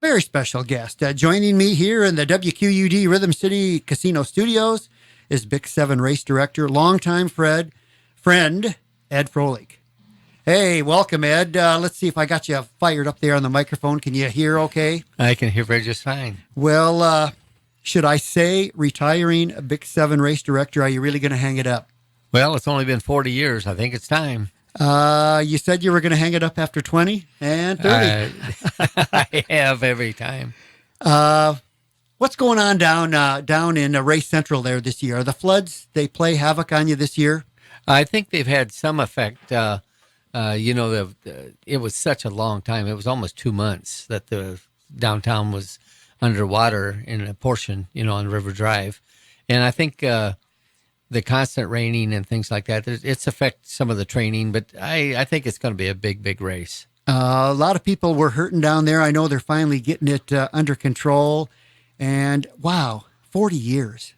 very special guest. Joining me here in the WQUD Rhythm City Casino Studios is Big 7 race director, longtime friend, Ed Froehlich. Hey, welcome, Ed. Let's see if I got you fired up there on the microphone. Can you hear okay? I can hear just fine. Well, should I say retiring a Big 7 race director? Are you really going to hang it up? Well, it's only been 40 years. I think it's time. You said you were going to hang it up after 20 and 30. I have every time. What's going on down in Race Central there this year? Are the floods, they play havoc on you this year? I think they've had some effect. It was such a long time. It was almost 2 months that the downtown was underwater in a portion, on River Drive. And I think the constant raining and things like that, it's affected some of the training, but I think it's going to be a big, big race. A lot of people were hurting down there. I know they're finally getting it under control. And wow, 40 years.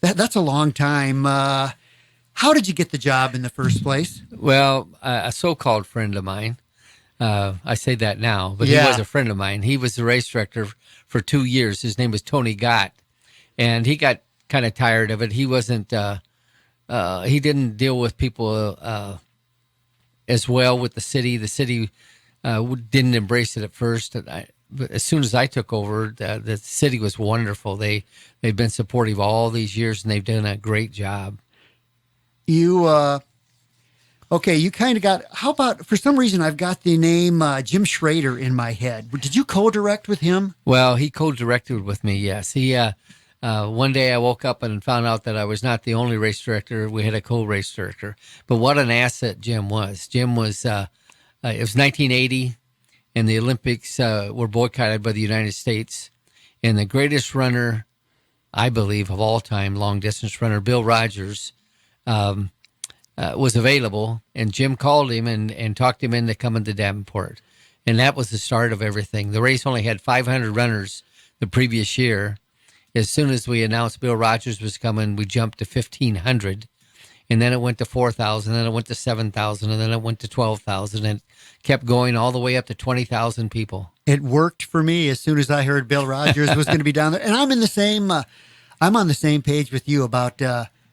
That's a long time. How did you get the job in the first place? Well, a so-called friend of mine, I say that now, but Yeah. He was a friend of mine. He was the race director for 2 years. His name was Tony Gott, and he got kind of tired of it. He wasn't, he didn't deal with people as well with the city. The city didn't embrace it at first. But as soon as I took over, the city was wonderful. They've been supportive all these years, and they've done a great job. You kind of got, how about, for some reason, I've got the name Jim Schrader in my head. Did you co-direct with him? Well, he co-directed with me, yes. He, one day I woke up and found out that I was not the only race director. We had a co-race director. But what an asset Jim was. Jim was, it was 1980, and the Olympics were boycotted by the United States. And the greatest runner, I believe, of all time, long-distance runner, Bill Rogers, was available, and Jim called him and talked him into coming to Davenport. And that was the start of everything. The race only had 500 runners the previous year. As soon as we announced Bill Rogers was coming, we jumped to 1,500. And then it went to 4,000, then it went to 7,000, and then it went to 12,000, and kept going all the way up to 20,000 people. It worked for me as soon as I heard Bill Rogers was going to be down there. And I'm on the same page with you about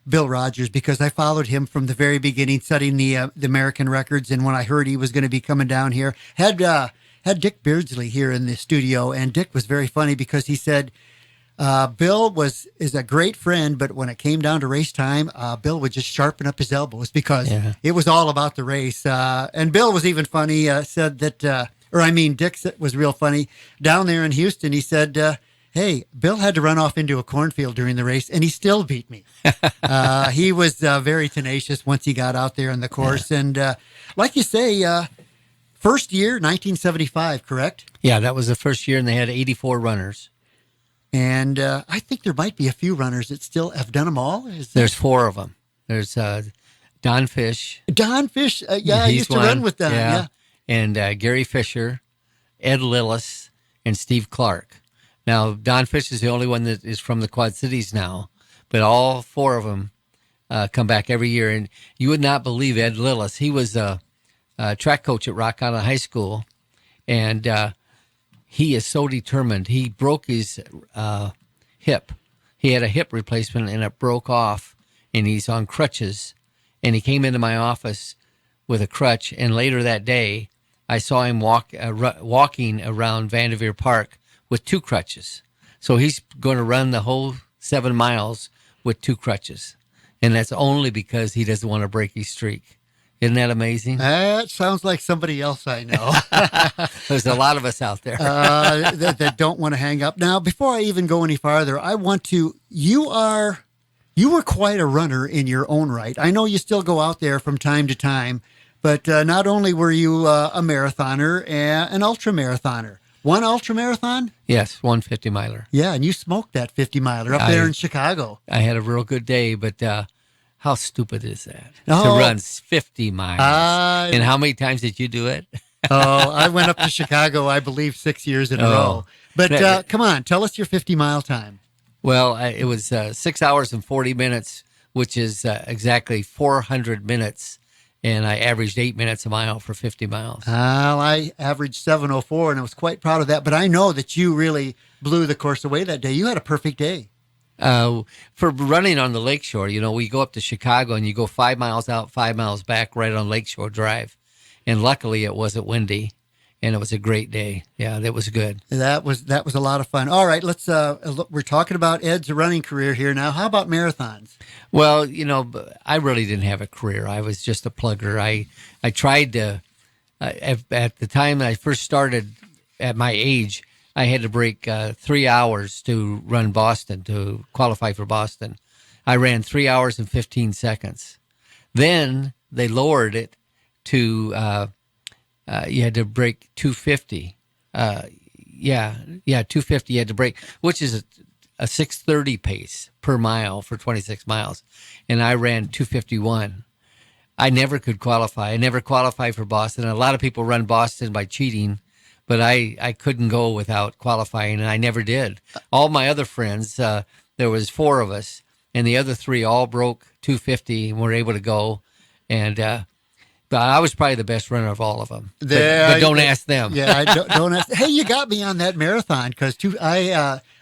Bill Rogers, because I followed him from the very beginning, setting the American records. And when I heard he was going to be coming down here, had Dick Beardsley here in the studio, and Dick was very funny because he said, Bill is a great friend, but when it came down to race time, Bill would just sharpen up his elbows because it was all about the race. And Bill was even funny, said that, Dick was real funny. Down there in Houston, he said, hey, Bill had to run off into a cornfield during the race, and he still beat me. He was very tenacious once he got out there in the course. And like you say, first year, 1975, correct? Yeah, that was the first year, and they had 84 runners. And I think there might be a few runners that still have done them all. There's 4 of them. There's Don Fish. Don Fish, I used to run with Don. Yeah. And Gary Fisher, Ed Lillis, and Steve Clark. Now, Don Fish is the only one that is from the Quad Cities now, but all 4 of them come back every year. And you would not believe Ed Lillis. He was a track coach at Rock Island High School, and he is so determined. He broke his hip. He had a hip replacement, and it broke off, and he's on crutches. And he came into my office with a crutch, and later that day, I saw him walking around Vanderveer Park with 2 crutches. So he's going to run the whole 7 miles with 2 crutches. And that's only because he doesn't want to break his streak. Isn't that amazing? That sounds like somebody else I know. There's a lot of us out there that don't want to hang up. Now, before I even go any farther, I want to, you were quite a runner in your own right. I know you still go out there from time to time, but not only were you a marathoner, an ultra marathoner. One ultra marathon? Yes, 150 miler. Yeah, and you smoked that 50 miler up there in Chicago. I had a real good day, but how stupid is that? Oh. To run 50 miles. And how many times did you do it? I went up to Chicago, I believe, 6 years in a row. But come on, tell us your 50-mile time. Well, it was 6 hours and 40 minutes, which is exactly 400 minutes and I averaged 8 minutes a mile for 50 miles. Well, I averaged 7:04, and I was quite proud of that. But I know that you really blew the course away that day. You had a perfect day. For running on the lakeshore, we go up to Chicago and you go 5 miles out, 5 miles back, right on Lakeshore Drive. And luckily it wasn't windy and it was a great day. Yeah, that was good. That was a lot of fun. All right, let's we're talking about Ed's running career here now. How about marathons? Well, I really didn't have a career. I was just a plugger. I tried to, at the time I first started at my age, I had to break 3 hours to run Boston, to qualify for Boston. I ran 3 hours and 15 seconds. Then they lowered it to, you had to break 250. 250 you had to break, which is a 6:30 pace per mile for 26 miles. And I ran 251. I never could qualify. I never qualified for Boston. A lot of people run Boston by cheating, but I couldn't go without qualifying, and I never did. All my other friends, there was 4 of us, and the other 3 all broke 250 and were able to go. And but I was probably the best runner of all of them. But don't ask them. Yeah, don't ask. Hey, you got me on that marathon because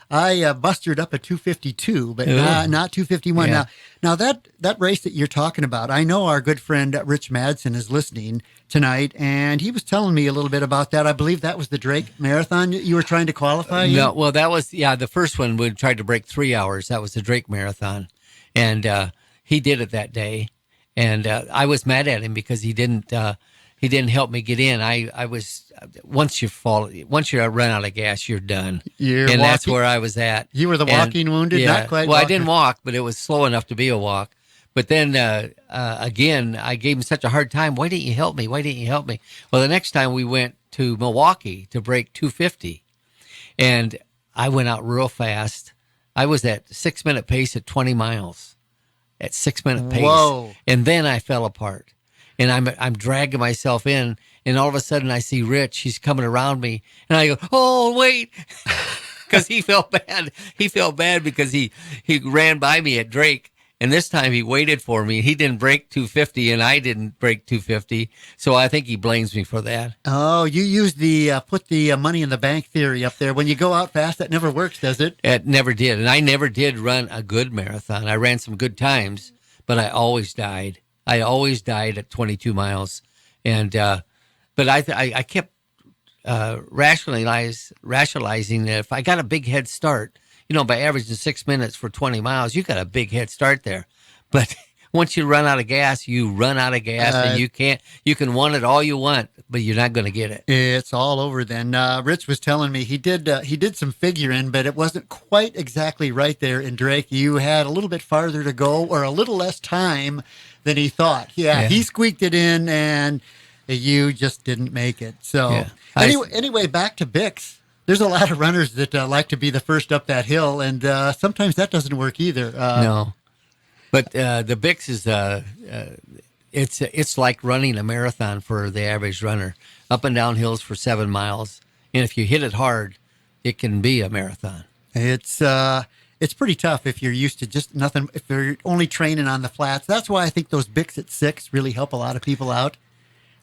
I busted up a 252, but not 251. Yeah. Now that race that you're talking about, I know our good friend Rich Madsen is listening tonight, and he was telling me a little bit about that. I believe that was the Drake Marathon you were trying to qualify in? No, well, that was, the first one we tried to break 3 hours. That was the Drake Marathon, and he did it that day, and I was mad at him because he didn't help me get in. I was, once you run out of gas, you're done. That's where I was at. You were the walking wounded, not quite. Well, I didn't walk, but it was slow enough to be a walk. But then again, I gave him such a hard time. Why didn't you help me? Why didn't you help me? Well, the next time we went to Milwaukee to break 250, and I went out real fast. I was at 6-minute pace at 20 miles, at 6-minute pace. Whoa. And then I fell apart. And I'm dragging myself in, and all of a sudden I see Rich. He's coming around me, and I go, "Oh, wait," because he felt bad. He felt bad because he ran by me at Drake, and this time he waited for me. He didn't break 250, and I didn't break 250. So I think he blames me for that. Oh, you used the put the money in the bank theory up there. When you go out fast, that never works, does it? It never did, and I never did run a good marathon. I ran some good times, but I always died. I always died at 22 miles, and but I kept rationalizing that if I got a big head start, by averaging 6 minutes for 20 miles, you got a big head start there. But once you run out of gas, you run out of gas, and you can want it all you want, but you're not going to get it. It's all over then. Rich was telling me he did some figuring, but it wasn't quite exactly right there in Drake. You had a little bit farther to go, or a little less time than he thought. Yeah. He squeaked it in, and you just didn't make it. So anyway, back to Bix. There's a lot of runners that like to be the first up that hill, and sometimes that doesn't work either. No, but the Bix is it's like running a marathon for the average runner, up and down hills for 7 miles, and if you hit it hard, it can be a marathon. It's pretty tough if you're used to just nothing, if you're only training on the flats. That's why I think those Bix at 6 really help a lot of people out.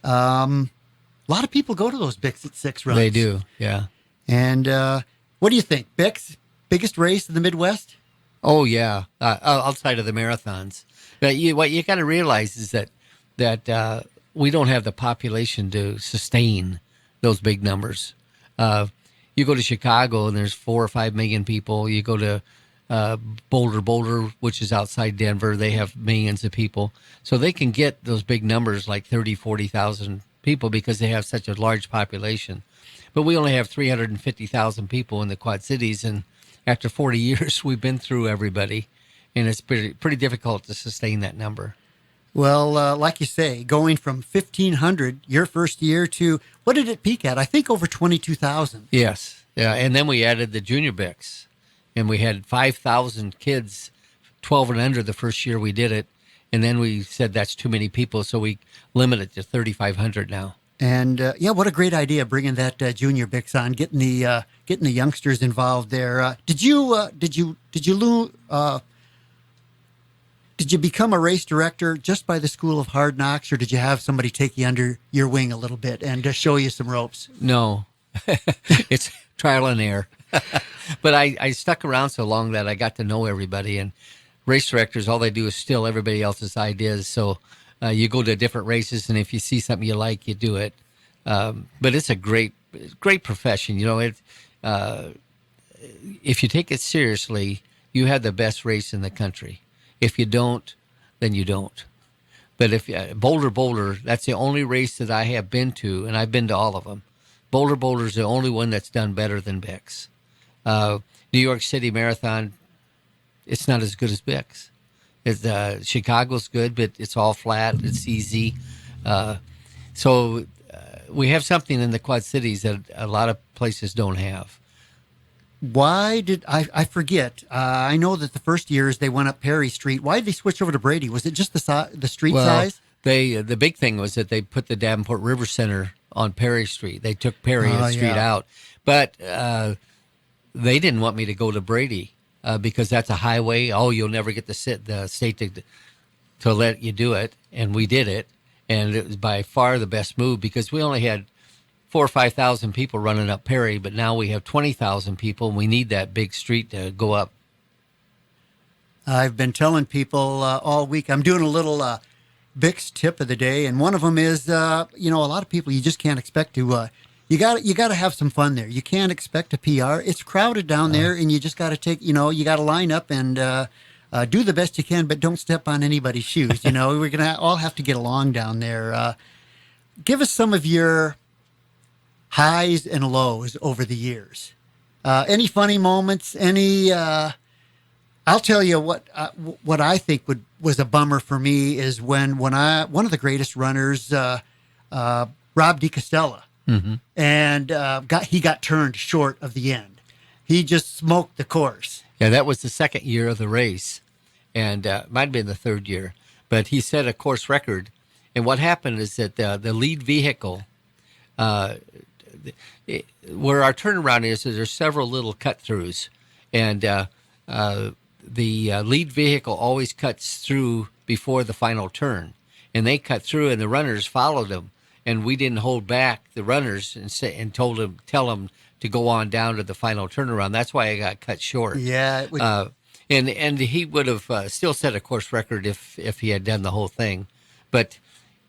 A lot of people go to those Bix at 6 runs. They do, yeah. And what do you think? Bix, biggest race in the Midwest? Oh, yeah, outside of the marathons. But what you got to realize is that we don't have the population to sustain those big numbers. You go to Chicago, and there's 4 or 5 million people. You go to Boulder, which is outside Denver. They have millions of people. So they can get those big numbers like 30, 40,000 people because they have such a large population. But we only have 350,000 people in the Quad Cities. And after 40 years, we've been through everybody. And it's pretty difficult to sustain that number. Well, like you say, going from 1,500 your first year to, what did it peak at? I think over 22,000. Yes. Yeah. And then we added the junior Bix. And we had 5,000 kids, 12 and under the first year we did it. And then we said that's too many people, so we limit it to 3,500 now. And what a great idea, bringing that junior Bix on, getting the youngsters involved there. Did you Did you become a race director just by the School of Hard Knocks, or did you have somebody take you under your wing a little bit and show you some ropes? No, it's trial and error. But I stuck around so long that I got to know everybody. And race directors, all they do is steal everybody else's ideas. So you go to different races, and if you see something you like, you do it. But it's a great profession. If you take it seriously, you have the best race in the country. If you don't, then you don't. But if Boulder, that's the only race that I have been to, and I've been to all of them. Boulder is the only one that's done better than Bix. New York City Marathon, it's not as good as Bix. Chicago's good, but it's all flat. It's easy. So we have something in the Quad Cities that a lot of places don't have. Why did I forget? I know that the first years they went up Perry Street. Why did they switch over to Brady? Was it just the street size? The big thing was that they put the Davenport River Center on Perry Street. They took Perry Street out, but they didn't want me to go to Brady because that's a highway. Oh, you'll never get the state to let you do it, and we did it, and it was by far the best move because we only had 4,000 or 5,000 people running up Perry, but now we have 20,000 people, and we need that big street to go up. I've been telling people all week. I'm doing a little Bix tip of the day, and one of them is, a lot of people you just can't expect to. You got to have some fun there. You can't expect a PR. It's crowded down there, and you just got to take. You got to line up and do the best you can, but don't step on anybody's shoes. We're gonna all have to get along down there. Give us some of your highs and lows over the years. Any funny moments? Any? I'll tell you what I think was a bummer for me is when one of the greatest runners, Rob DiCostella, and he got turned short of the end. He just smoked the course. Yeah, that was the second year of the race, and might have been the third year, but he set a course record. And what happened is that the lead vehicle. Where our turnaround is there's several little cut-throughs, and the lead vehicle always cuts through before the final turn, and they cut through, and the runners followed them, and we didn't hold back the runners and tell them to go on down to the final turnaround. That's why I got cut short. Yeah, and he would have still set a course record if he had done the whole thing, but.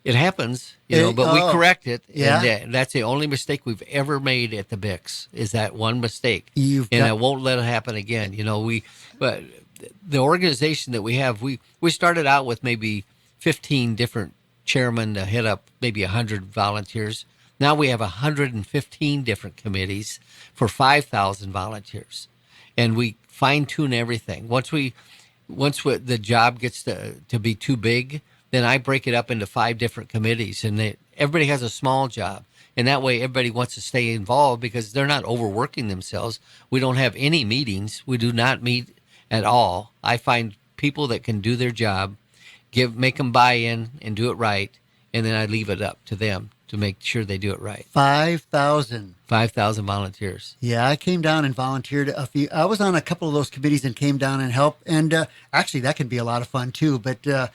It happens, but we correct it. Yeah. And that's the only mistake we've ever made at the Bix is that one mistake. I won't let it happen again. But the organization that we have, we started out with maybe 15 different chairmen to head up maybe 100 volunteers. Now we have 115 different committees for 5,000 volunteers. And we fine tune everything. Once the job gets to be too big, then I break it up into 5 different committees, and everybody has a small job. And that way everybody wants to stay involved because they're not overworking themselves. We don't have any meetings. We do not meet at all. I find people that can do their job, make them buy in and do it right, and then I leave it up to them to make sure they do it right. 5,000 volunteers. Yeah, I came down and volunteered a few. I was on a couple of those committees and came down and helped. And actually, that can be a lot of fun too. But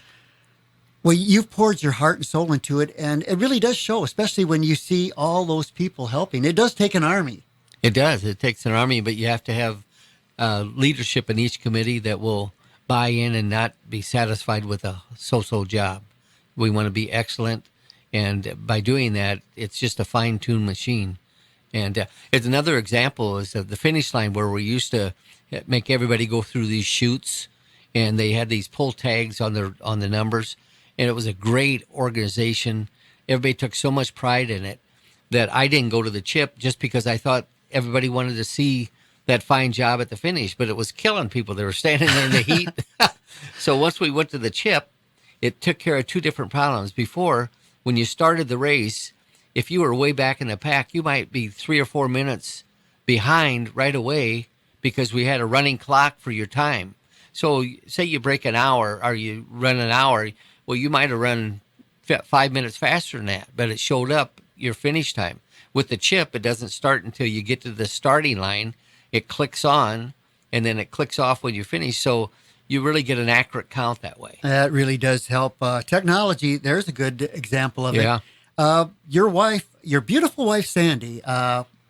well, you've poured your heart and soul into it, and it really does show, especially when you see all those people helping. It does take an army. It does. It takes an army, but you have to have leadership in each committee that will buy in and not be satisfied with a so-so job. We want to be excellent, and by doing that, it's just a fine-tuned machine. And it's another example is of the finish line where we used to make everybody go through these chutes, and they had these pull tags on the numbers. And it was a great organization. Everybody took so much pride in it that I didn't go to the chip just because I thought everybody wanted to see that fine job at the finish, but it was killing people. They were standing there in the heat. So once we went to the chip, it took care of 2 different problems. Before, when you started the race, if you were way back in the pack, you might be 3 or 4 minutes behind right away because we had a running clock for your time. So say you break an hour or you run an hour, well, you might have run 5 minutes faster than that, but it showed up your finish time. With the chip, it doesn't start until you get to the starting line. It clicks on, and then it clicks off when you finish. So you really get an accurate count that way. That really does help. Technology, there's a good example of Yeah. it. Your wife, your beautiful wife, Sandy,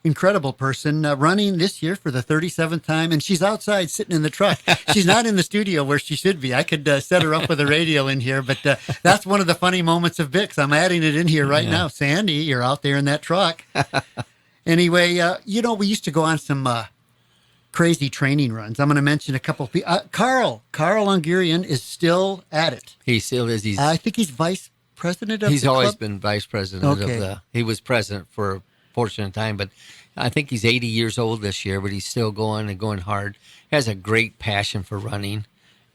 incredible person, running this year for the 37th time, and she's outside sitting in the truck. She's not in the studio where she should be. I could set her up with a radio in here, but that's one of the funny moments of Bix. I'm adding it in here right now. Sandy, you're out there in that truck. Anyway, we used to go on some crazy training runs. I'm going to mention a couple of people. Carl Ungurian is still at it. He still is. I think he's vice president of He's the always club. been vice president Okay. of the. He was president for a portion of time, but I think he's 80 years old this year. But he's still going and going hard. Has a great passion for running,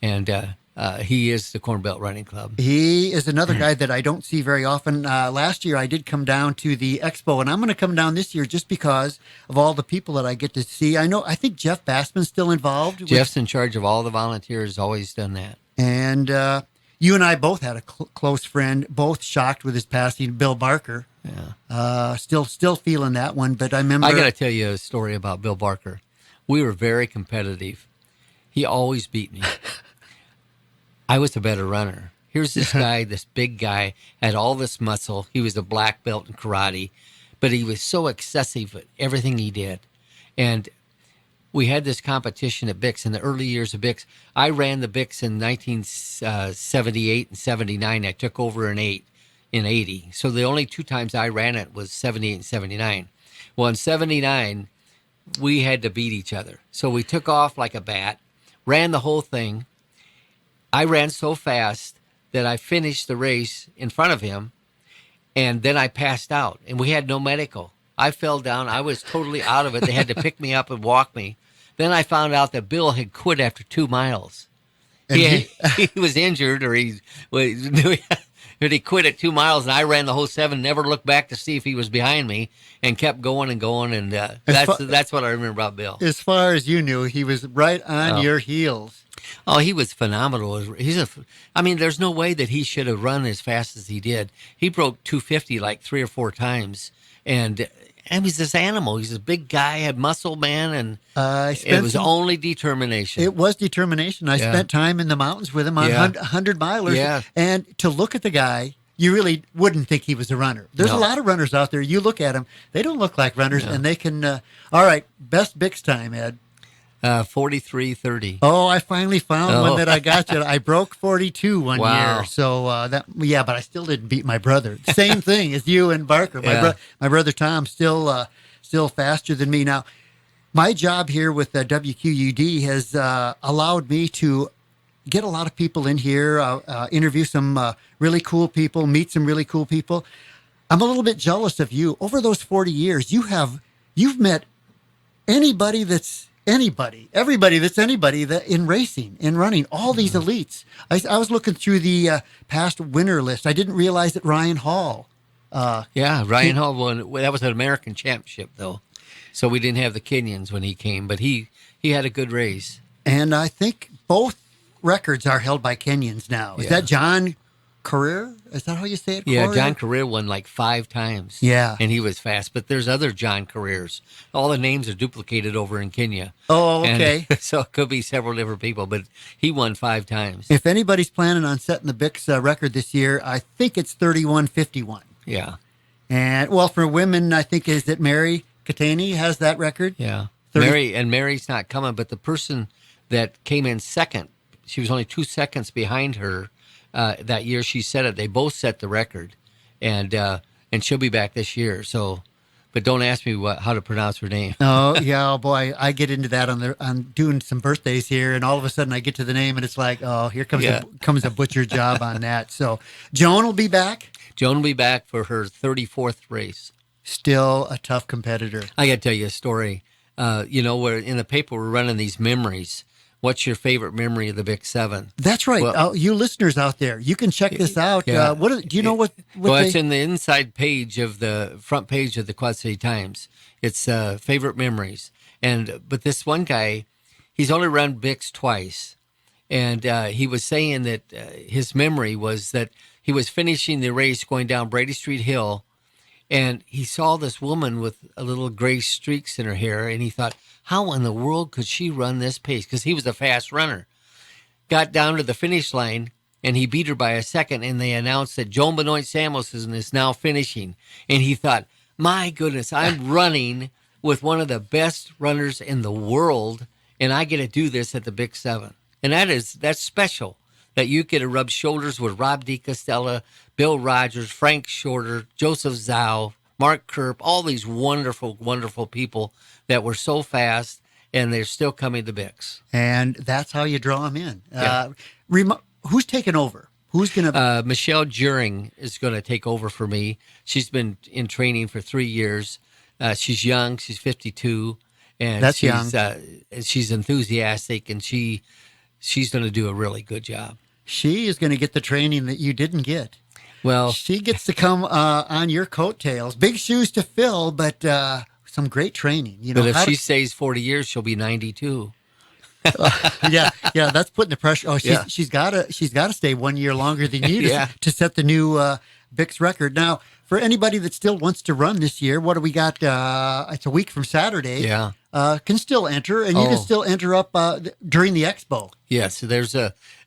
and he is the Corn Belt Running Club. He is another guy that I don't see very often. Last year, I did come down to the expo, and I'm going to come down this year just because of all the people that I get to see. I think Jeff Bassman's still involved. Jeff's in charge of all the volunteers. Always done that. And you and I both had a close friend, both shocked with his passing, Bill Barker. Yeah. Still feeling that one, but I remember. I got to tell you a story about Bill Barker. We were very competitive. He always beat me. I was a better runner. Here's this guy, this big guy, had all this muscle. He was a black belt in karate, but he was so excessive at everything he did. And we had this competition at Bix in the early years of Bix. I ran the Bix in 1978 and 79. I took over in 80. So the only two times I ran it was 78 and 79. Well, in 79, we had to beat each other. So we took off like a bat, ran the whole thing. I ran so fast that I finished the race in front of him, and then I passed out, and we had no medical. I fell down. I was totally out of it. They had to pick me up and walk me. Then I found out that Bill had quit after 2 miles. He was injured, or but he quit at 2 miles, and I ran the whole 7, never looked back to see if he was behind me, and kept going and going, and that's what I remember about Bill. As far as you knew, he was right on your heels. Oh, he was phenomenal. There's no way that he should have run as fast as he did. He broke 250 like 3 or 4 times, and he's this animal. He's a big guy, had muscle, man, and it was only determination. It was determination. I spent time in the mountains with him on 100 milers. Yeah. And to look at the guy, you really wouldn't think he was a runner. There's a lot of runners out there. You look at them, they don't look like runners, and they can. All right, best Bix time, Ed. 43:30. Oh, I finally found one that I got you. I broke 42 one Wow. year. So but I still didn't beat my brother. Same thing as you and Barker. My brother Tom still faster than me. Now, my job here with WQUD has allowed me to get a lot of people in here, interview some really cool people, meet some really cool people. I'm a little bit jealous of you. Over those 40 years, you've met everybody that's anybody that in racing, in running, all these elites. I was looking through the past winner list. I didn't realize that Ryan Hall. Ryan Hall won. That was an American championship, though. So we didn't have the Kenyans when he came, but he had a good race. And I think both records are held by Kenyans now. Is that John Career? Is that how you say it? Yeah, Corey? John Career won like 5 times. Yeah. And he was fast. But there's other John Careers. All the names are duplicated over in Kenya. Oh, okay. And so it could be several different people, but he won 5 times. If anybody's planning on setting the Bix record this year, I think it's 31:51. Yeah. And, well, for women, I think, is it Mary Katani has that record? Yeah. 30 Mary's not coming, but the person that came in second, she was only 2 seconds behind her that year she set it. They both set the record, and she'll be back this year. So, but don't ask me how to pronounce her name. Oh, yeah, oh boy, I get into that on doing some birthdays here, and all of a sudden I get to the name, and it's like, oh, here comes a butcher job on that. So Joan will be back. Joan will be back for her 34th race. Still a tough competitor. I got to tell you a story. Where in the paper we're running these memories. What's your favorite memory of the Big 7? That's right. Well, you listeners out there, you can check this out. Yeah. Do you know what it's in the inside page of the front page of the Quad City Times. It's favorite memories. But this one guy, he's only run Bix twice. And he was saying that his memory was that he was finishing the race going down Brady Street Hill, and he saw this woman with a little gray streaks in her hair, and he thought, how in the world could she run this pace? Because he was a fast runner. got down to the finish line, and he beat her by a second, and they announced that Joan Benoit Samuelson is now finishing. And he thought, my goodness, I'm running with one of the best runners in the world, and I get to do this at the Big Seven. And that's special that you get to rub shoulders with Rob DiCostella, Bill Rogers, Frank Shorter, Joseph Zhao, Mark Kerp, all these wonderful, wonderful people that were so fast, and they're still coming to Bix. And that's how you draw them in. Yeah. Who's taking over? Who's going to? Michelle Juring is going to take over for me. She's been in training for 3 years. She's young. She's 52, and That's young. She's enthusiastic, and she's going to do a really good job. She is going to get the training that you didn't get. Well, She gets to come on your coattails. Big shoes to fill, but some great training. You know, but if she stays 40 years, she'll be 92. yeah, that's putting the pressure. Oh, Yeah. she's got to stay 1 year longer than you to, Yeah. to set the new Bix record. Now, for anybody that still wants to run this year, what do we got? It's a week from Saturday. Yeah. Can still enter, and you can still enter up during the expo. Yes, there's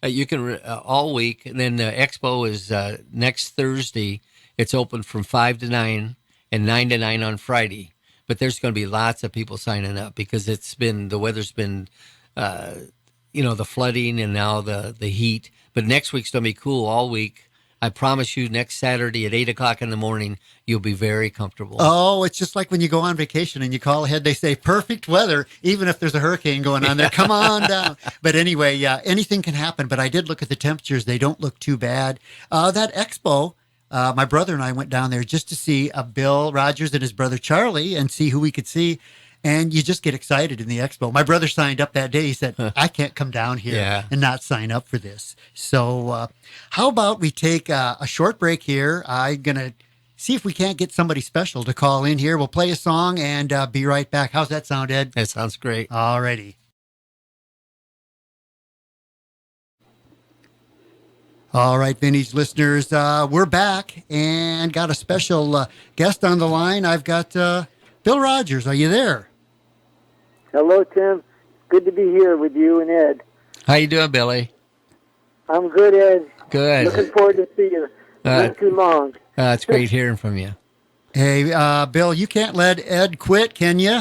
you can all week, and then the expo is next Thursday. It's open from 5 to 9 and 9 to 9 on Friday. But there's going to be lots of people signing up because the weather's been, the flooding and now the heat. But next week's going to be cool all week. I promise you, next Saturday at 8 o'clock in the morning, you'll be very comfortable. Oh, it's just like when you go on vacation and you call ahead, they say perfect weather, even if there's a hurricane going on there. Come on down. But anyway, yeah, anything can happen. But I did look at the temperatures. They don't look too bad. That expo, my brother and I went down there just to see Bill Rogers and his brother Charlie and see who we could see. And you just get excited in the expo. My brother signed up that day. He said, I can't come down here and not sign up for this. So how about we take a short break here? I'm going to see if we can't get somebody special to call in here. We'll play a song and be right back. How's that sound, Ed? That sounds great. All righty. All right, Vintage listeners, we're back and got a special guest on the line. I've got Bill Rogers. Are you there? Hello, Tim. Good to be here with you and Ed. How you doing, Billy? I'm good, Ed. Good. Looking forward to seeing you. Not too long. It's great hearing from you. Hey, Bill, you can't let Ed quit, can you?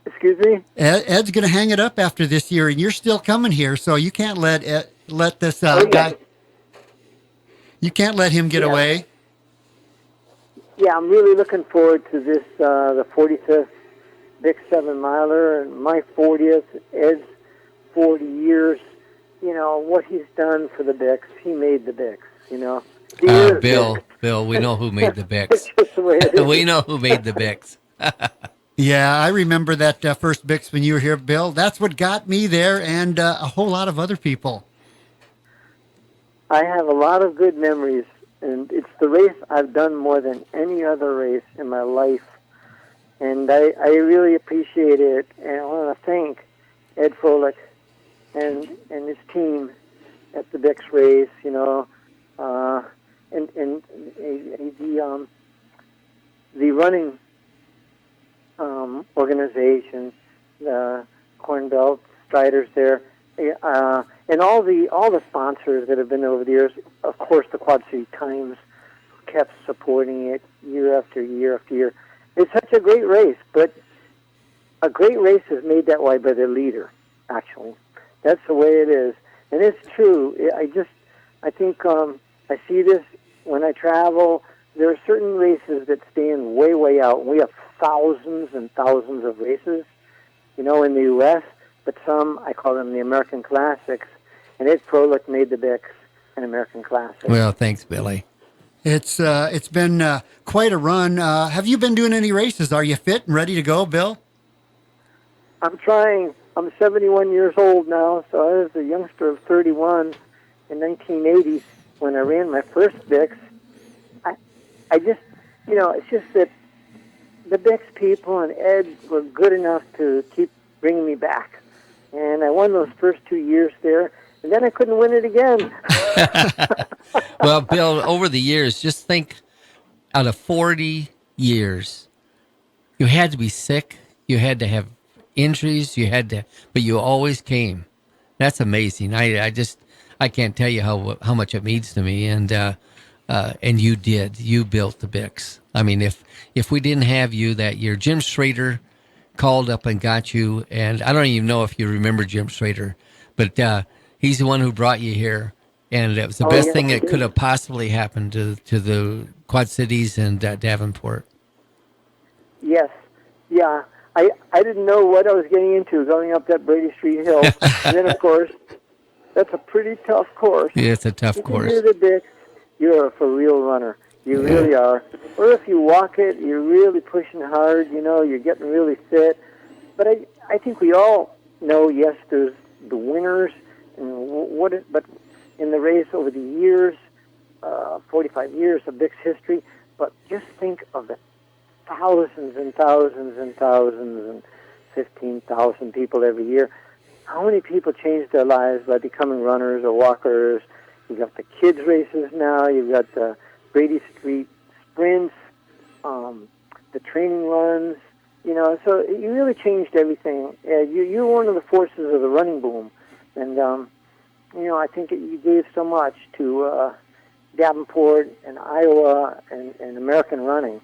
Excuse me? Ed's going to hang it up after this year, and you're still coming here, so you can't let this yeah. guy. You can't let him get away. Yeah, I'm really looking forward to this, the 45th Big 7 miler, and my 40th, Ed's 40 years. You know, what he's done for the Bix, he made the Bix, you know. Bill, we know who made the Bix. It's just the way it is. We know who made the Bix. Yeah, I remember that first Bix when you were here, Bill. That's what got me there and a whole lot of other people. I have a lot of good memories, and it's the race I've done more than any other race in my life. And I really appreciate it, and I want to thank Ed Froehlich and his team at the Bix race, you know, and the running organization, the Corn Belt Striders there, and all the sponsors that have been over the years. Of course, the Quad City Times kept supporting it year after year after year. It's such a great race, but a great race is made that way by the leader, actually. That's the way it is. And it's true. I think I see this when I travel. There are certain races that stand way, way out. We have thousands and thousands of races, you know, in the U.S., but some, I call them the American Classics, and Ed Froehlich made the Bix an American Classic. Well, thanks, Billy. It's been quite a run. Have you been doing any races? Are you fit and ready to go, Bill? I'm trying. I'm 71 years old now, so I was a youngster of 31 in 1980 when I ran my first Bix. I just, you know, it's just that the Bix people and Ed were good enough to keep bringing me back. And I won those first 2 years there, and then I couldn't win it again. Well, Bill, over the years, just think out of 40 years, you had to be sick, you had to have injuries, but you always came. That's amazing. I can't tell you how much it means to me. And you built the Bix. I mean, if we didn't have you that year, Jim Schrader called up and got you, and I don't even know if you remember Jim Schrader, but he's the one who brought you here, and it was the Oh, best yes, thing I that could do. have possibly happened to the Quad Cities and Davenport. Yes. Yeah. I didn't know what I was getting into going up that Brady Street Hill. And then, of course, that's a pretty tough course. Yeah, it's a tough If you do course. the Bix, you're a for real runner. You really are. Or if you walk it, you're really pushing hard. You're getting really fit. But I think we all know, yes, there's the winners, and but in the race over the years, 45 years of Bix history, but just think of the thousands and thousands and thousands and 15,000 people every year. How many people change their lives by becoming runners or walkers? You've got the kids' races now. You've got the Brady Street sprints, the training runs. So you really changed everything. You're one of the forces of the running boom. And, I think you gave so much to Davenport and Iowa and American running.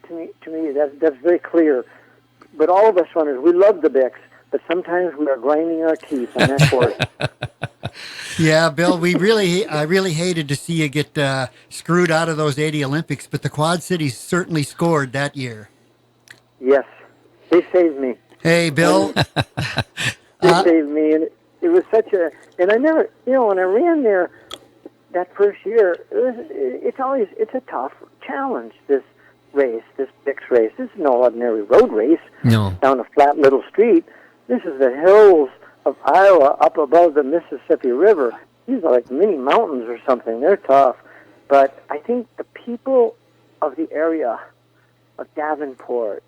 To me, that's very clear. But all of us runners, we love the Bix, but sometimes we are grinding our teeth on that course. Yeah, Bill, I really hated to see you get screwed out of those 80 Olympics, but the Quad Cities certainly scored that year. Yes, they saved me. Hey, Bill. They saved me, and it was such a. And I never, when I ran there that first year, it's a tough challenge. This Bix race. This is no ordinary road race. No. Down a flat little street. This is the hills of Iowa up above the Mississippi River. These are like mini mountains or something. They're tough. But I think the people of the area of Davenport,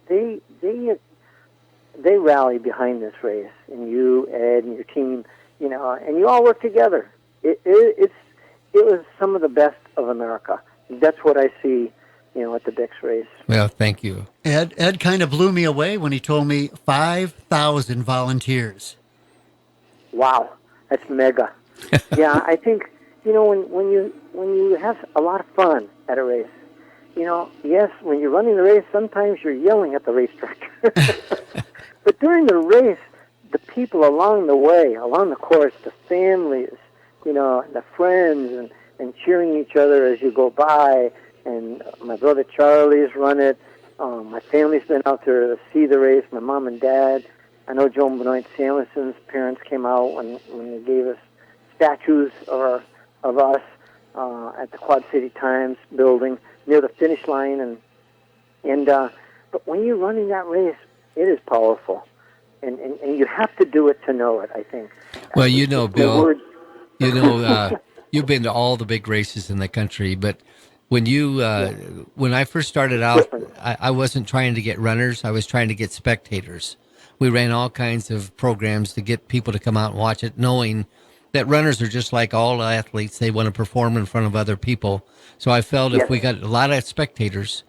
they rally behind this race, and you, Ed, and your team, and you all work together. It was some of the best of America. That's what I see, at the Bix race. Well, thank you. Ed kind of blew me away when he told me 5,000 volunteers. Wow, that's mega. Yeah, I think when you have a lot of fun at a race, yes, when you're running the race, sometimes you're yelling at the racetrack. But during the race, the people along the way, along the course, the families, the friends, and cheering each other as you go by. And my brother Charlie's run it. My family's been out there to see the race. My mom and dad. I know Joan Benoit Samuelson's parents came out when they gave us statues of us at the Quad City Times building near the finish line. But when you're running that race, it is powerful, and you have to do it to know it, I think. Well, Bill, you've been to all the big races in the country, but when when I first started out, I wasn't trying to get runners. I was trying to get spectators. We ran all kinds of programs to get people to come out and watch it, knowing that runners are just like all athletes. They want to perform in front of other people. So I felt if we got a lot of spectators,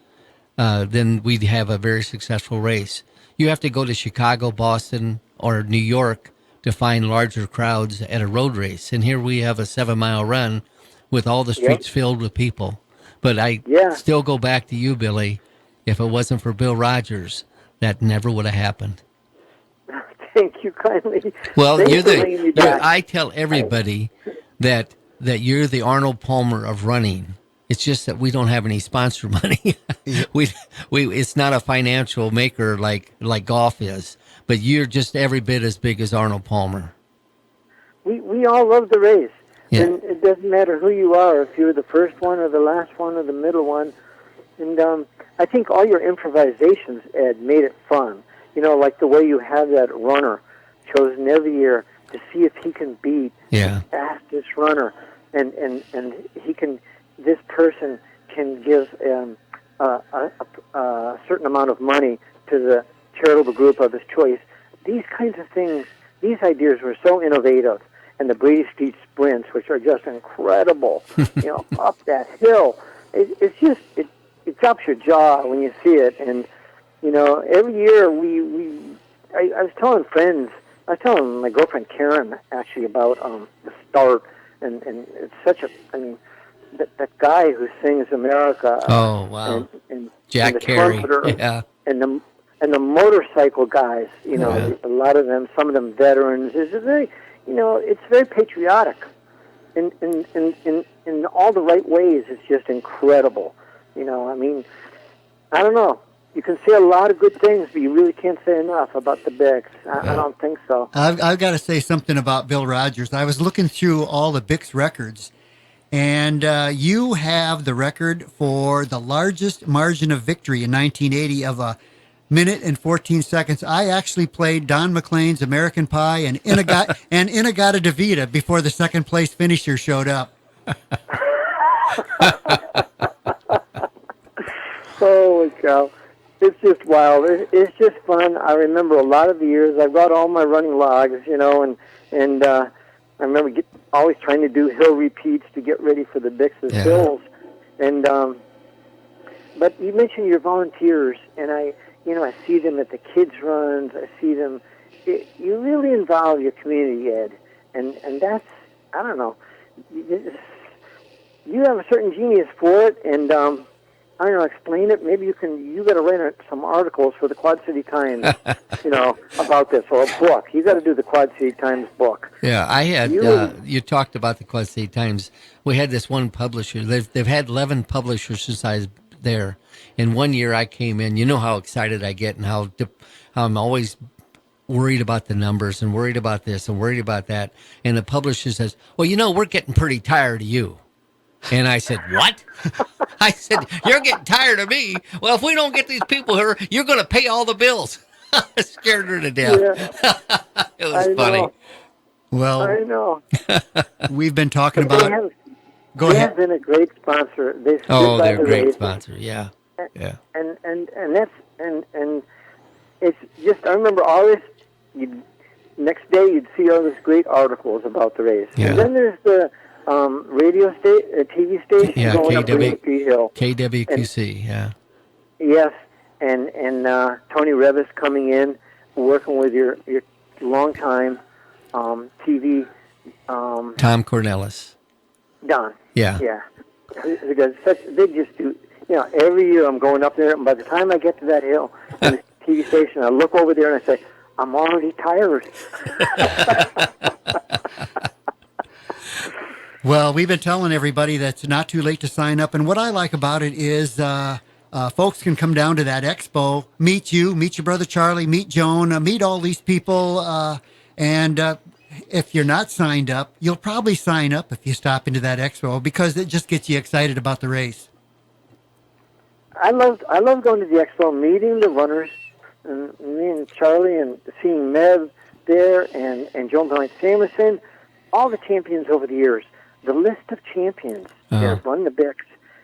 then we'd have a very successful race. You have to go to Chicago, Boston, or New York to find larger crowds at a road race. And here we have a 7-mile run with all the streets filled with people. But I still go back to you, Billy. If it wasn't for Bill Rogers, that never would have happened. Thank you kindly. Well, Thanks I tell everybody that you're the Arnold Palmer of running. It's just that we don't have any sponsor money. It's not a financial maker like golf is, but you're just every bit as big as Arnold Palmer. We all love the race. Yeah. And it doesn't matter who you are, if you're the first one or the last one or the middle one. And I think all your improvisations, Ed, made it fun. Like the way you have that runner chosen every year to see if he can beat the fastest runner. And this person can give a certain amount of money to the charitable group of his choice. These kinds of things, these ideas were so innovative. And the Brady Street sprints, which are just incredible, up that hill. It drops your jaw when you see it. And, every year I was telling friends I was telling my girlfriend Karen actually about the start, and it's such a. I mean, that guy who sings America. Oh, wow. And Jack the Carey. trumpeter, Yeah. and the motorcycle guys. You know, Yeah. a lot of them, some of them veterans. It's a very, it's very patriotic, in all the right ways. It's just incredible. I mean, I don't know. You can say a lot of good things, but you really can't say enough about the Bix. I don't think so. I've got to say something about Bill Rogers. I was looking through all the Bix records, and you have the record for the largest margin of victory in 1980 of a minute and 14 seconds. I actually played Don McLean's American Pie and Inagata Devita before the second place finisher showed up. Holy cow. It's just wild. It's just fun. I remember a lot of the years. I've got all my running logs, and I remember always trying to do hill repeats to get ready for the Bix's hills. And but you mentioned your volunteers, and I see them at the kids' runs. I see them. You really involve your community, Ed, and that's, I don't know. You have a certain genius for it, and I don't know, explain it. Maybe you got to write some articles for the Quad City Times, about this, or a book. You got to do the Quad City Times book. Yeah, I had, you talked about the Quad City Times. We had this one publisher. They've had 11 publishers since I was there. And one year I came in, you know how excited I get and how I'm always worried about the numbers and worried about this and worried about that. And the publisher says, well, we're getting pretty tired of you. And I said, what? I said, you're getting tired of me. Well, if we don't get these people here, you're going to pay all the bills. I scared her to death. Yeah. It was funny. Well, I know. we've been talking about. Go They ahead. have been a great sponsor. They stood by They're the a great race. sponsor. Yeah. Yeah. And that's and it's just, I remember always next day you'd see all these great articles about the race. Yeah. And then there's the radio TV station going up Williamsby Hill. KWQC. Yes, and Tony Revis coming in, working with your longtime TV. Tom Cornelis. Don. Yeah. Yeah. Because they just do, every year I'm going up there, and by the time I get to that hill in the TV station, I look over there and I say, I'm already tired. Well, we've been telling everybody that it's not too late to sign up. And what I like about it is folks can come down to that expo, meet you, meet your brother Charlie, meet Joan, meet all these people. And if you're not signed up, you'll probably sign up if you stop into that expo because it just gets you excited about the race. I love going to the expo, meeting the runners, and me and Charlie, and seeing Mev there, and Joan Bryant-Samuelson, all the champions over the years. The list of champions that have run the Bix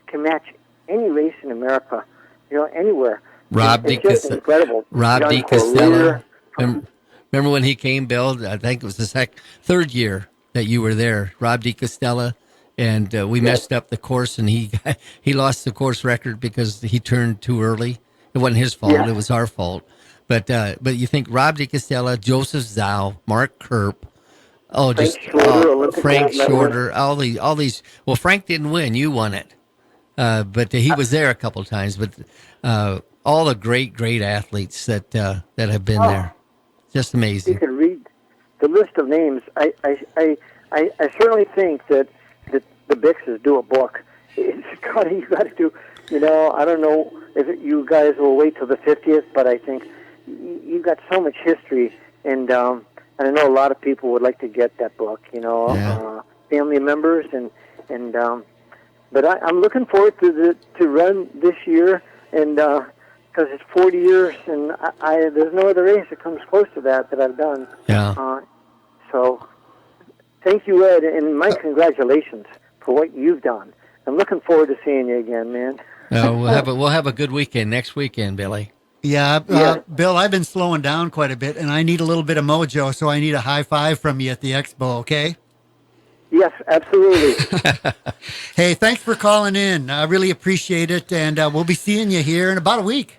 can match any race in America, anywhere. It's just incredible. Rob John DiCostello. Remember when he came, Bill? I think it was the third year that you were there. Rob DiCostello, and we messed up the course, and he lost the course record because he turned too early. It wasn't his fault; it was our fault. But you think Rob DiCostello, Joseph Zhao, Mark Kerp. Oh, Frank Shorter, all these. Well, Frank didn't win; you won it, but he was there a couple of times. But all the great athletes that have been there, just amazing. You can read the list of names. I certainly think that the Bixes do a book. You got to do. I don't know if you guys will wait till the 50th, but I think you've got so much history and. And I know a lot of people would like to get that book, family members, but I'm looking forward to run this year, and because it's 40 years, and there's no other race that comes close to that I've done. Yeah. So, thank you, Ed, and my congratulations for what you've done. I'm looking forward to seeing you again, man. We'll have a good weekend next weekend, Billy. Yeah, Bill, I've been slowing down quite a bit, and I need a little bit of mojo, so I need a high five from you at the expo, okay? Yes, absolutely. Hey, thanks for calling in. I really appreciate it, and we'll be seeing you here in about a week.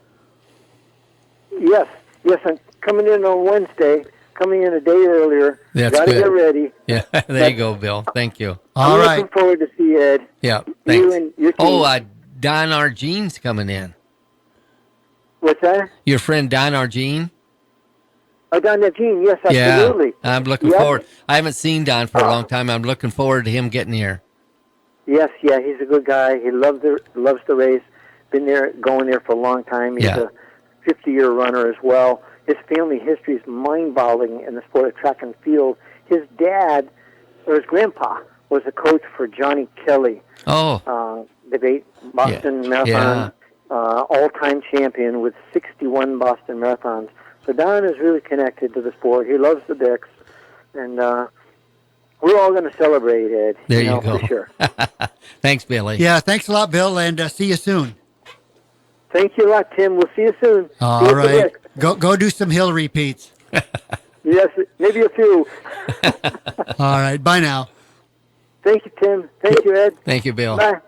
Yes, I'm coming in on Wednesday, coming in a day earlier. That's Got to good. get ready. Yeah, there you go, Bill. Thank you. All I'm right. looking forward to see Ed. Yeah, You thanks. and your team. Oh, Don Argene's coming in. What's that? Your friend Don Argene? Oh, Don Gene. Yes, absolutely. Yeah, I'm looking Yep. forward. I haven't seen Don for a long time. I'm looking forward to him getting here. Yes, yeah, he's a good guy. He loves the race. Been there, going there for a long time. He's Yeah. a 50-year runner as well. His family history is mind-boggling in the sport of track and field. His dad, or his grandpa, was a coach for Johnny Kelly, Oh, the great Boston Marathon all-time champion with 61 Boston Marathons. So Don is really connected to the sport. He loves the Bix, and we're all going to celebrate it. there you go. For sure. Thanks, Billy. Yeah, thanks a lot, Bill, and see you soon. Thank you a lot, Tim. We'll see you soon. See All you at the right. Bix. Go do some hill repeats. Yes, maybe a few. All right. Bye now. Thank you, Tim. Thank you, Ed. Thank you, Bill. Bye.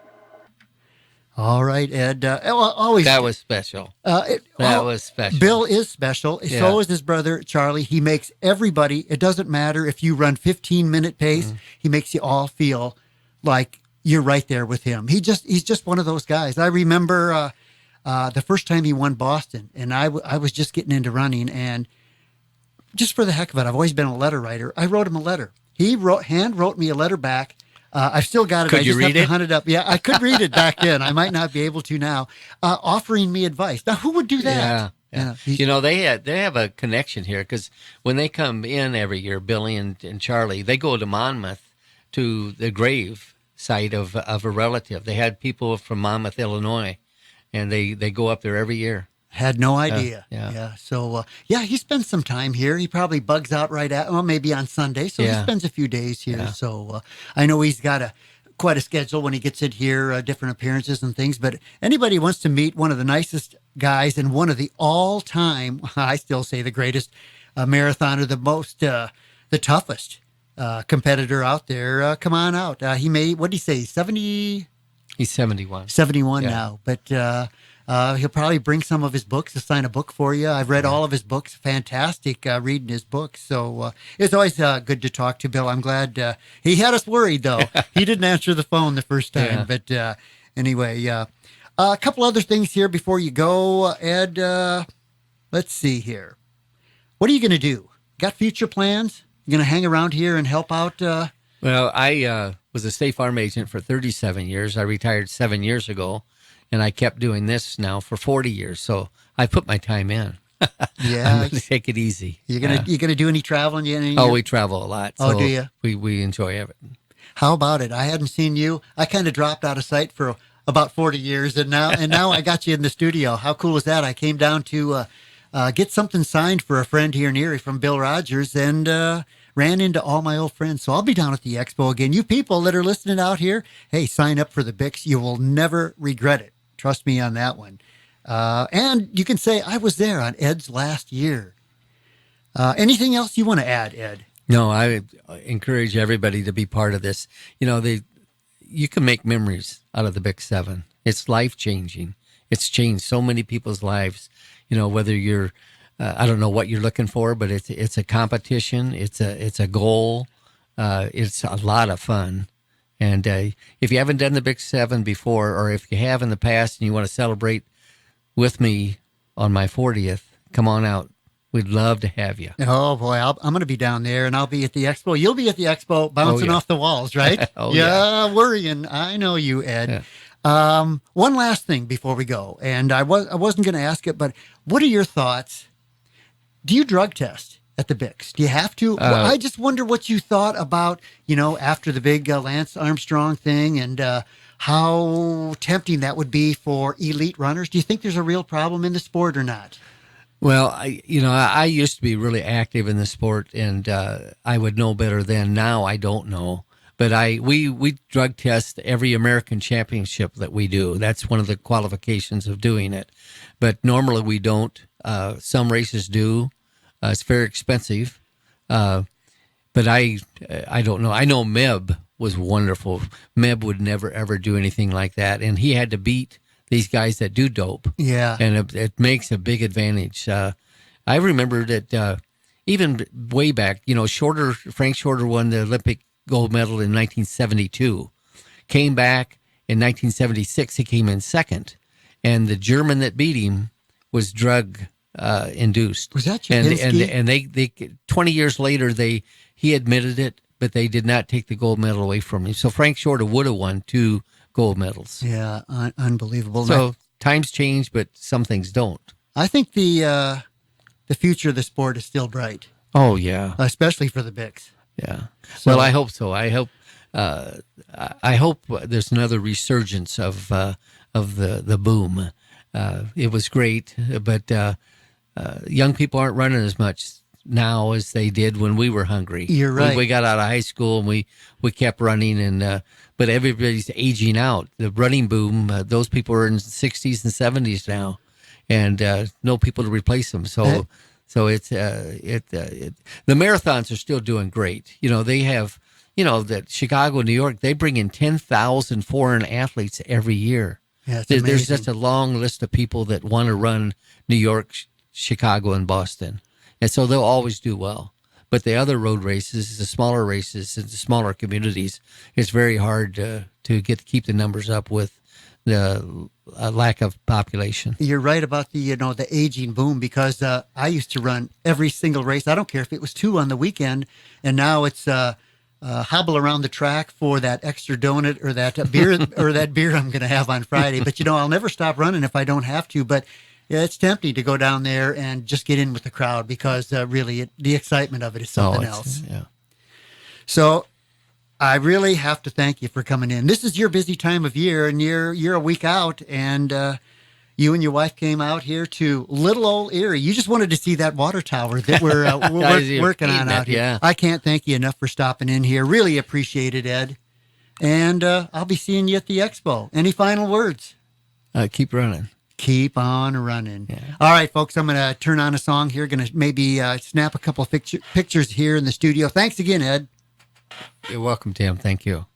All right, Ed. Always. That was special. That was special. Bill is special. Yeah. So is his brother, Charlie. He makes everybody, it doesn't matter if you run 15-minute pace, he makes you all feel like you're right there with him. He's just one of those guys. I remember the first time he won Boston, and I was just getting into running, and just for the heck of it, I've always been a letter writer. I wrote him a letter. He hand wrote me a letter back. I've still got it. Could I you just read have it? to hunt it up. Yeah, I could read it back then. I might not be able to now. Offering me advice. Now, who would do that? Yeah. You know, they have a connection here because when they come in every year, Billy and Charlie, they go to Monmouth to the grave site of a relative. They had people from Monmouth, Illinois, and they go up there every year. had no idea. Yeah. So, he spends some time here. He probably bugs out maybe on Sunday. So he spends a few days here. Yeah. So I know he's got quite a schedule when he gets in here, different appearances and things. But anybody who wants to meet one of the nicest guys and one of the all-time, I still say the greatest marathoner, the toughest competitor out there, come on out. He made, what did he say, 70? He's 71. 71 Yeah. now. But he'll probably bring some of his books to sign a book for you. I've read all of his books. Fantastic reading his books. So it's always good to talk to Bill. I'm glad he had us worried, though. He didn't answer the phone the first time. Yeah. But anyway, a couple other things here before you go, Ed. Let's see here. What are you going to do? Got future plans? You going to hang around here and help out? Well, I was a State Farm agent for 37 years. I retired 7 years ago, and I kept doing this now for 40 years. So I put my time in. Yeah. I'm going to take it easy. You gonna do any traveling? We travel a lot. Oh, So do you? We enjoy it. How about it? I hadn't seen you. I kind of dropped out of sight for about 40 years, and now I got you in the studio. How cool is that? I came down to get something signed for a friend here in Erie from Bill Rogers, and ran into all my old friends. So I'll be down at the expo again. You people that are listening out here, hey, sign up for the Bix. You will never regret it. Trust me on that one. And you can say, I was there on Ed's last year. Anything else you want to add, Ed? No, I encourage everybody to be part of this. You can make memories out of the Big 7. It's life-changing. It's changed so many people's lives. Whether you're, I don't know what you're looking for, but it's a competition. It's a goal. It's a lot of fun. And if you haven't done the Big 7 before, or if you have in the past and you want to celebrate with me on my 40th, come on out. We'd love to have you. Oh, boy, I'm going to be down there, and I'll be at the expo. You'll be at the expo bouncing off the walls, right? Worrying. I know you, Ed. Yeah. One last thing before we go, and I wasn't going to ask it, but what are your thoughts? Do you drug test at the Bix? Do you have to? I just wonder what you thought about, after the big Lance Armstrong thing, and how tempting that would be for elite runners. Do you think there's a real problem in the sport or not? Well, I used to be really active in the sport, and I would know better then. Now I don't know, but we drug test every American championship that we do. That's one of the qualifications of doing it. But normally we don't. Some races do. It's very expensive, but I don't know. I know Meb was wonderful. Meb would never ever do anything like that, and he had to beat these guys that do dope. Yeah. And it makes a big advantage. I remember that even way back, Frank Shorter won the Olympic gold medal in 1972. Came back in 1976, he came in second. And the German that beat him was drug induced. Was that Chapinski? And they 20 years later, he admitted it, but they did not take the gold medal away from him. So Frank Shorter would have won 2 gold medals. Yeah, unbelievable. So times change, but some things don't. I think the future of the sport is still bright. Oh yeah, especially for the Bics. Yeah. So, well, I hope so. I hope there's another resurgence of the boom. It was great, but young people aren't running as much now as they did when we were hungry. You're right. We got out of high school and we kept running, and but everybody's aging out. The running boom, those people are in 60s and 70s now, and no people to replace them. So it's the marathons are still doing great. They have, that Chicago, New York, they bring in 10,000 foreign athletes every year. Yeah, there's just a long list of people that want to run New York, Chicago, and Boston. And so they'll always do well. But the other road races, the smaller races in the smaller communities, it's very hard to keep the numbers up with the lack of population. You're right about the aging boom, because I used to run every single race. I don't care if it was 2 on the weekend, and now it's hobble around the track for that extra donut or that beer or that beer I'm going to have on Friday. But I'll never stop running if I don't have to. But yeah, it's tempting to go down there and just get in with the crowd, because really the excitement of it is something else. Yeah. So I really have to thank you for coming in. This is your busy time of year, and you're a week out, and you and your wife came out here to little old Erie. You just wanted to see that water tower that we're working on out here. Yeah. I can't thank you enough for stopping in here. Really appreciate it, Ed. And I'll be seeing you at the expo. Any final words? Keep running. Keep on running. Yeah. All right, folks, I'm going to turn on a song here. Going to maybe snap a couple of pictures here in the studio. Thanks again, Ed. You're welcome, Tim. Thank you.